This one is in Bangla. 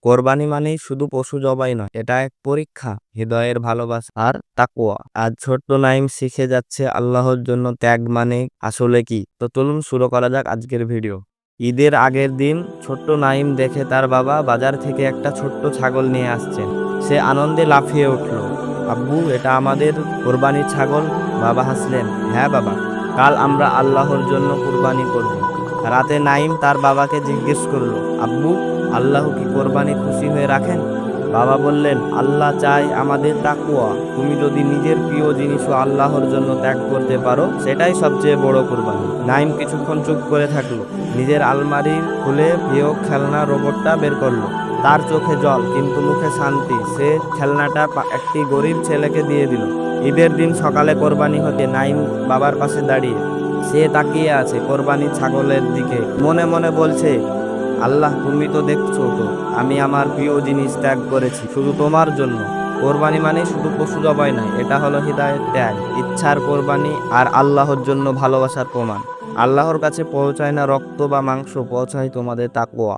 কোরবানি মানেই শুধু পশু জবাই নয়, এটা এক পরীক্ষা, হৃদয়ের ভালোবাসা আর তাকওয়া। আজ ছোট্ট নাইম শিখে যাচ্ছে আল্লাহর জন্য ত্যাগ মানে আসলে কি। তো চলুন শুরু করা যাক আজকের ভিডিও। ঈদের আগের দিন ছোট্ট নাইম দেখে তার বাবা বাজার থেকে একটা ছোট্ট ছাগল নিয়ে আসছেন। সে আনন্দে লাফিয়ে উঠল, আব্বু, এটা আমাদের কোরবানির ছাগল। বাবা হাসলেন, হ্যাঁ বাবা, কাল আমরা আল্লাহর জন্য কুরবানি করব। রাতে নাইম তার বাবাকে জিজ্ঞেস করলো, আব্বু, আল্লাহ কি কোরবানি খুশি হয়ে রাখেন? বাবা বললেন, আল্লাহ চায় আমাদের তাকওয়া। তুমি যদি নিজের প্রিয় জিনিসও আল্লাহর জন্য ত্যাগ করতে পারো, সেটাই সবচেয়ে বড় কোরবানি। নাইম কিছুক্ষণ চুপ করে থাকলো, নিজের আলমারি খুলে প্রিয় খেলনা রোবটটা বের করলো। তার চোখে জল কিন্তু মুখে শান্তি। সে খেলনাটা একটি গরিব ছেলেকে দিয়ে দিল। ঈদের দিন সকালে কোরবানি হতে নাইম বাবার পাশে দাঁড়িয়ে সে তাকিয়ে আছে কোরবানির ছাগলের দিকে, মনে মনে বলছে, আল্লাহ, তুমি তো দেখছো তো আমি আমার প্রিয় জিনিস ত্যাগ করেছি শুধু তোমার জন্য। কোরবানি মানে শুধু পশু জবাই নয়, এটা হলো হৃদয়ের ত্যাগ, ইচ্ছার কোরবানি আর আল্লাহর জন্য ভালোবাসার প্রমাণ। আল্লাহর কাছে পৌঁছায় না রক্ত বা মাংস, পৌঁছায় তোমাদের তাকওয়া।